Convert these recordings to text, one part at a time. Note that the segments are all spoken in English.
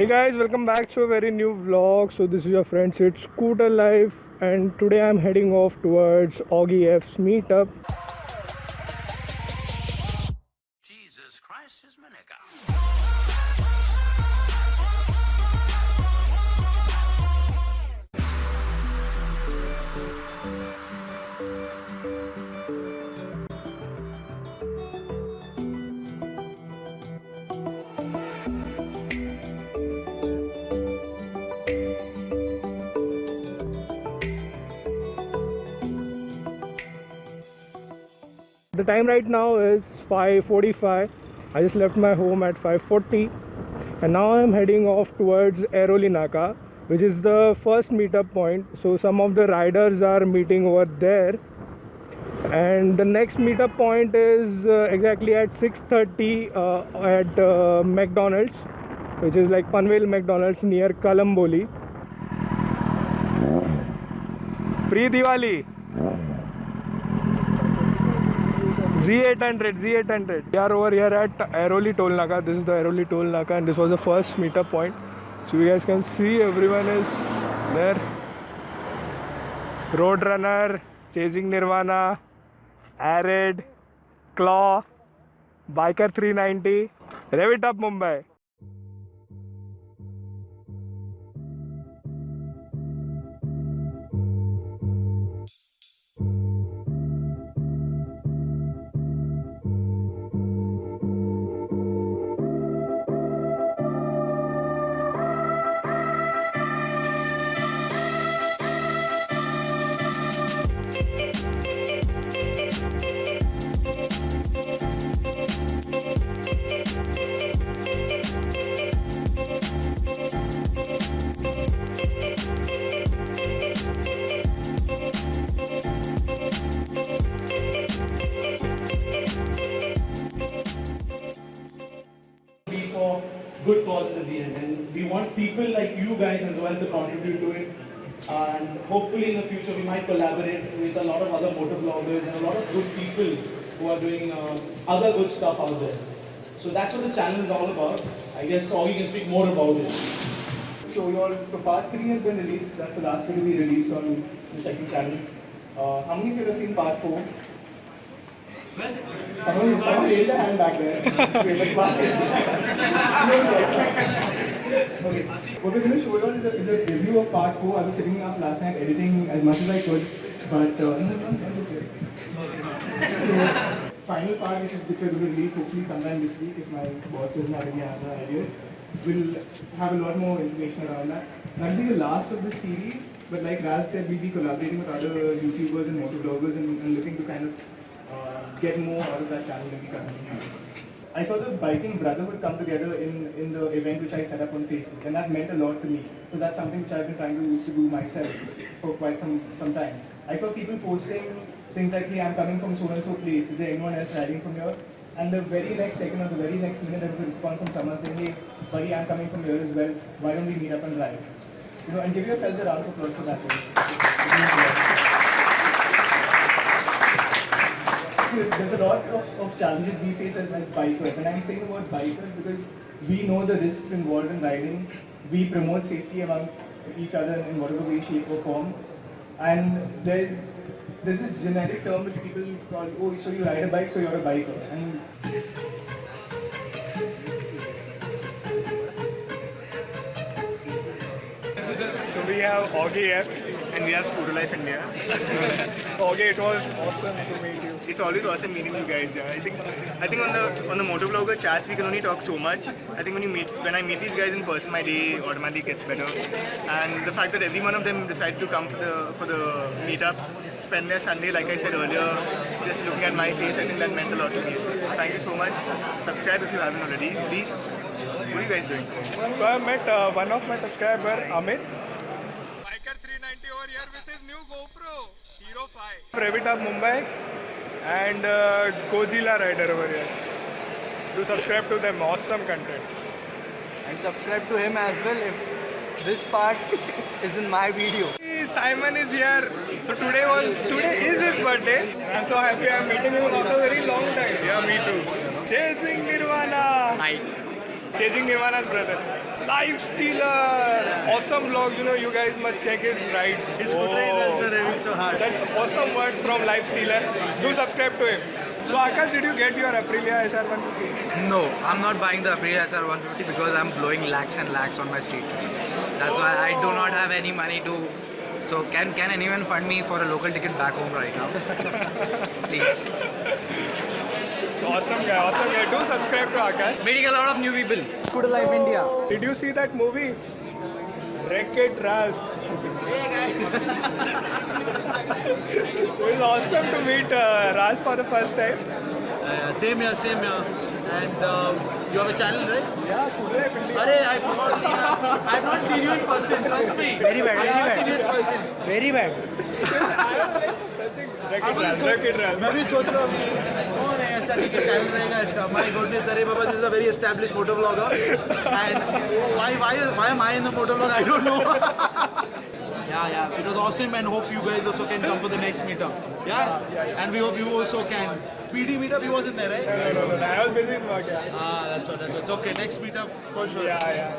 Hey guys, welcome back to a very new vlog. So this is your friend Sid Scooter Life, and today I'm heading off towards Augie F's meetup. Jesus Christ is my nigga. The time right now is 5:45. I just left my home at 5:40, and now I'm heading off towards Airoli Naka, which is the first meetup point. So some of the riders are meeting over there, and the next meetup point is exactly at 6:30 at McDonald's, which is like Panvel McDonald's near Kalamboli. Pre-Diwali. Z800. We are over here at Airoli Toll Naka. This is the Airoli Toll Naka, and this was the first meetup point. So you guys can see everyone is there. Roadrunner, Chasing Nirvana, Arid, Claw, Biker 390. Rev it up, Mumbai. For good causes at the end, and we want people like you guys as well to contribute to it, and hopefully in the future we might collaborate with a lot of other motor bloggers and a lot of good people who are doing other good stuff out there. So that's what the channel is all about. I guess Augie can speak more about it. So part 3 has been released. That's the last video we released on the second channel. How many of you have seen part 4? Someone raised a hand back there. Okay. What we're going to show you all is a review of part 4. I was sitting up last night editing as much as I could, but so final part which we're going to release hopefully sometime this week if my boss doesn't have any other ideas. We'll have a lot more information around that. That'll be the last of this series, but like Ralph said, we'll be collaborating with other YouTubers and motovloggers and looking to kind of get more out of that channel than we currently have. I saw the biking brotherhood come together in the event which I set up on Facebook, and that meant a lot to me because that's something which I've been trying to do myself for quite some time. I saw people posting things like, hey, I'm coming from so and so place, is there anyone else riding from here? And the very next second or the very next minute there was a response from someone saying, hey buddy, I'm coming from here as well, why don't we meet up and ride? You know, and give yourselves a round of applause for that. There's a lot of challenges we face as bikers, and I'm saying the word bikers because we know the risks involved in riding. We promote safety amongst each other in whatever way, shape or form. And there's this generic term which people call, oh, so you ride a bike, so you're a biker. And So we have Augie F. And we have Scooter Life India. Augie, it was awesome to meet you. It's always awesome meeting you guys. Yeah, I think on the motovlogger chats we can only talk so much. I think when I meet these guys in person, my day automatically gets better. And the fact that every one of them decided to come for the meetup, spend their Sunday, like I said earlier, just looking at my face, I think that meant a lot to me. So thank you so much. Subscribe if you haven't already. Please. What are you guys doing? So I met one of my subscriber, Amit. Biker 390 over here with his new GoPro Hero 5. Rev it up, Mumbai, and Godzilla rider over here. Do subscribe to them, awesome content. And subscribe to him as well if this part is in my video. Simon is here. So today is his birthday. I'm so happy I'm meeting him after a very long time. Yeah, me too. Chasing Nirvana. Hi. Chasing Nirvana's brother. Lifestealer! Awesome vlogs, you know, you guys must check his rides. His scooter is also revving so hard. That's awesome words from Lifestealer. Do subscribe to him. So Akash, did you get your Aprilia SR150? No, I'm not buying the Aprilia SR 150 because I'm blowing lakhs and lakhs on my street. That's why I do not have any money to. So can anyone fund me for a local ticket back home right now? Please. Awesome guy. Do subscribe to Akash. Meeting a lot of new people. Scooter Life India. Did you see that movie? Wreck-It Ralph. Hey guys. It was awesome to meet Ralph for the first time. Same here. And you have a channel, right? Yeah, Scooter Life India. Arey, I forgot. I've not seen you in person. Trust me. Very bad. I've not seen you in person. Very bad. Wreck-It Ralph. मैं भी सोच रहा हूँ कौन है ऐसा कि channel रहेगा इसका. My goodness, अरे बाबा, this is a very established motor vlogger. And why am I in the motor vlog? I don't know. Yeah. It was awesome, and hope you guys also can come for the next meetup. Yeah. And we hope you also can. PD meetup, he wasn't there, right? No. I was busy in work. That's what. It's okay. Next meetup for sure. Yeah.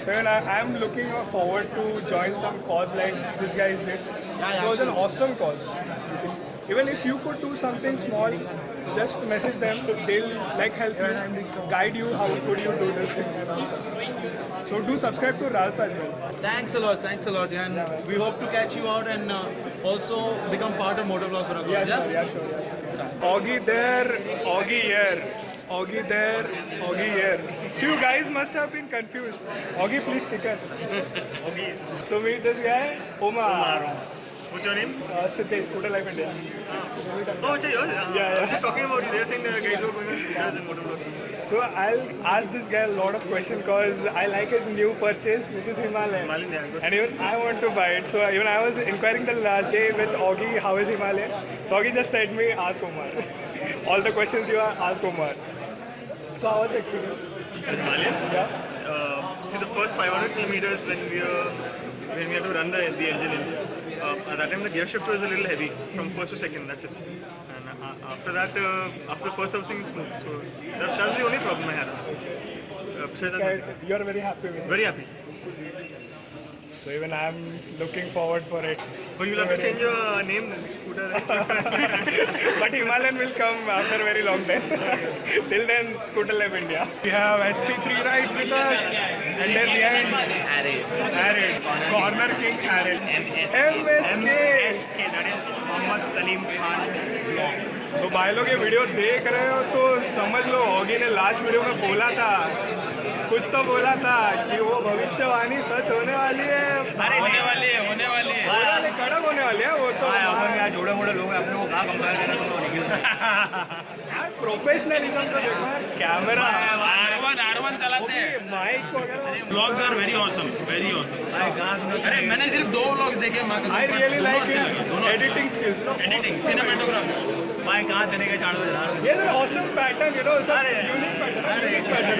So I'm looking forward to join some cause like this guy's did. It was an awesome cause. You see. Even if you could do something small, just message them. They'll help you, guide you. How could you do this thing? So do subscribe to Ralph as well. Thanks a lot. And we hope to catch you out and also become part of Motovlog for a while. Yeah, sure. Augie there, Augie here. Augie there, Augie here. So you guys must have been confused. Augie, please stick us. Augie. So meet this guy, Omar. What's your name? Siddesh, Scooter Life India. Oh, it's yours? Yeah. I'm just talking about you. They're saying the guys who are going on scooters and motovlogs. So I'll ask this guy a lot of questions because I like his new purchase, which is Himalayan. Himalayan, yeah, good. And even I want to buy it. So even I was inquiring the last day with Augie, how is Himalayan? So Augie just said me, ask Omar. All the questions you ask Omar. So how was the experience? With Himalayan? Yeah. See, the first 500 kilometers when we had to run the engine in, at that time the gear shift was a little heavy from first to second, that's it. And after that, after the first servicing, it's smooth. So that was the only problem I had. Besides that, You're very happy with it. very happy. So even I'm looking forward for it. But you'll have to change your name then, Scooter. But Himalayan will come after a very long time. Till then, Scooter Life India. We have SP3 rides with us. And then behind Arid. Corner King Arid. MSK. That is Mohammed Salim Khan vlog. तो भाई लोग ये video देख रहे हो तो समझ लो Oggy ने लास्ट वीडियो में बोला था, कुछ तो बोला था कि वो भविष्यवाणी सच होने वाली है. अरे होने वाली है. कड़क होने वाली है वो तो. यार जोड़े मोड़े लोग हैं, अपने को कहाँ कंपेयर करें तुम लोग. यार प्रोफेशनलिज्म तो देखो यार, कैमरा R1 चलाते हैं. माइक वगैरह. Vlogs are very awesome. अरे मैंने सिर्फ 2 vlogs देखे. I really like his editing skills. Editing, cinematography. मैं कहाँ चले गए 4 बजे. He has an awesome pattern, you know, some unique pattern.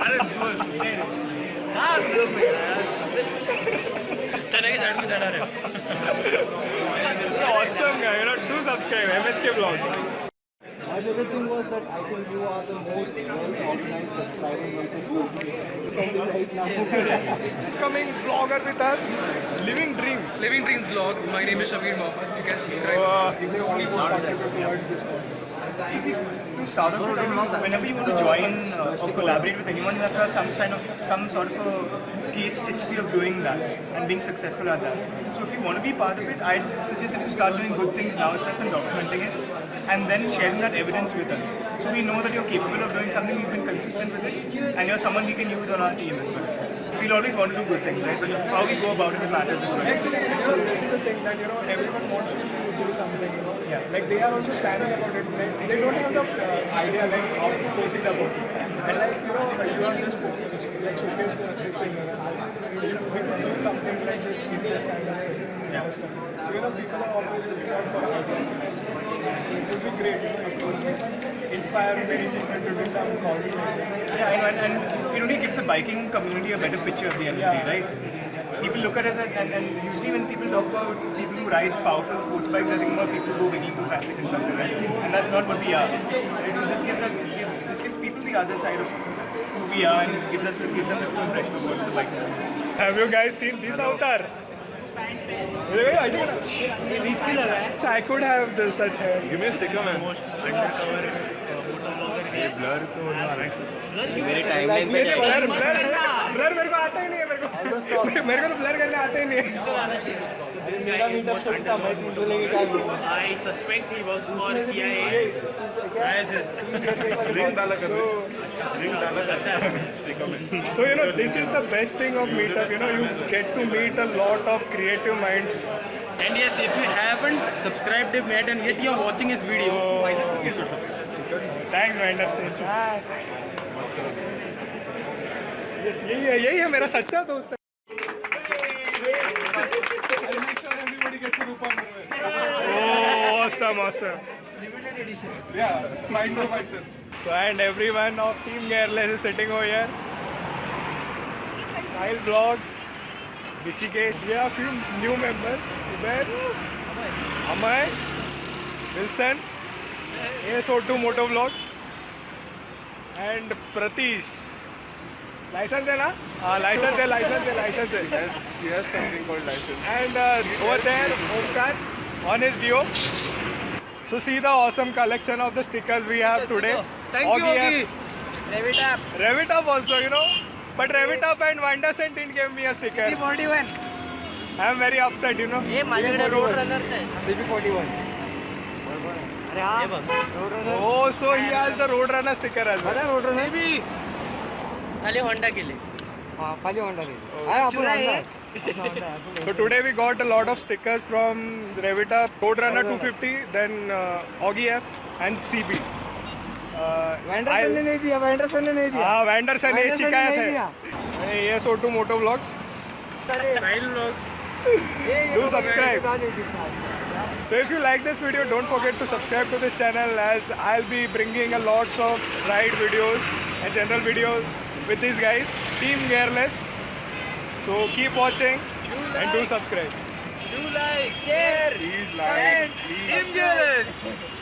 अरे हाँ लोग चने के झाड़ में चढ़ा रहे हो. Awesome guy, you know, do subscribe, MSK Vlogs. My favorite thing was that I think you are the most well-organized subscribing right now. Coming vlogger with us, Living Dreams. Living Dreams vlog. My name is Shabir Mohammed. You can subscribe. If you only want to contribute towards this cause. You see, to start off with a vlog, whenever you want to join or collaborate with anyone, you have to have some sort of a case history of doing that and being successful at that. So if you want to be part of it, I'd suggest that you start doing good things now itself and documenting it, and then sharing that evidence with us. So we know that you're capable of doing something, you've been consistent with it, and you're someone we can use on our team as well. We'll always want to do good things, right? But how we go about it matters as well. Actually, you know, this is the thing that, you know, everyone wants to do something, you know. Yeah. Like they are also planning about it. Like, they don't have the idea like how to proceed about it. And like, you know, like, you are just like showcase this thing, you know. We could do something like this in this kind of way. Yeah. So, you know, people are always looking out for ideas. It would be great, you know, if you inspire many people to do some causes like this. Yeah, and it only gives the biking community a better picture at the end of the day, right? People look at us and usually when people talk about people who ride powerful sports bikes, I think about people who go wiggling through traffic and stuff like that. And that's not what we are. Right? So this gives people the other side of who PR and gives them the impression of what the bike is. Have you guys seen this avatar? I could have such hair. Give me a sticker, man. मेरी timeline पे blur मेरे को आता ही नहीं है मेरे को तो ब्लर करने आता ही नहीं है I suspect he works for CIA. Ring डाला कर So this is the best thing of meetup. You get to meet a lot of creative minds. And yes, if you haven't subscribed to Matt and yet you're watching his video, you should subscribe. Thanks Vander Singh. यही है मेरा सच्चा दोस्त. Awesome. Limited edition. Yeah, signed by myself. So and everyone of Team Gearless is sitting over here. Style Vlogs, Rishikesh. We have a few new members. Uber, Amay, Wilson, ASO2 Moto Vlogs, and Pratish. License है ना? हाँ license है. He has something called license. And over there, Omkar on his Dio. So see the awesome collection of the stickers we have today. Thank you, Augie. Revitup also, But Revitup and Vanderson didn't give me a sticker. CP41. I am very upset, ये माझ्याकडे road runner CP41. Oh, so he has the Roadrunner sticker as well. खाली Honda केले. खाली Honda So today we got a lot of stickers from Revitup, Roadrunner 250, then Augie F and CB. वैंडरसन ने नहीं दिया हाँ वैंडरसन ने शिकायत है. ये SO2 Moto Vlogs. Style vlogs. Do subscribe. So if you like this video, don't forget to subscribe to this channel as I'll be bringing a lots of ride videos and general videos with these guys, Team Gearless. So keep watching and do subscribe. Do like, share, Please like, Team Gearless.